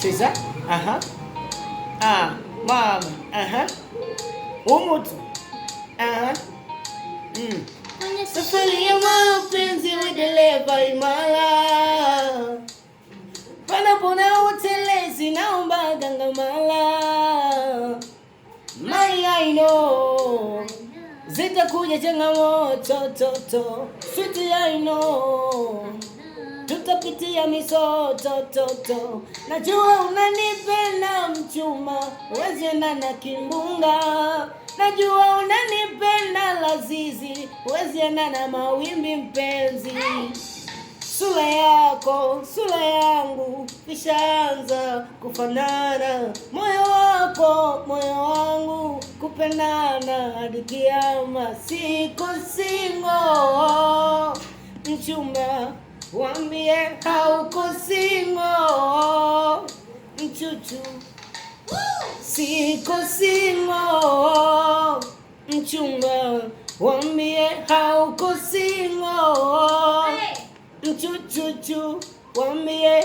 Cheza. Aha. Mama. Aha. Umutu. Aha. Kwenye safari ya mapenzi dereva imara. Panapona utelezi naomba gangamala. I know. Zitakuja changamoto toto. Sweet I know. Tutapitia misoto. Najua unanipenda mchuma, huwezi enda na kimbunga. Najua unanipenda lazizi, huwezi enda na mawimbi mpenzi. Sura yako, sura yangu, kishaanza kufanana. Moyo wako, moyo wangu, kupendana hadi kiama. Siko single, mchumba wambie hauko single, mchuchu. Siko single, mchumba wambie hauko single, mchuchu wambie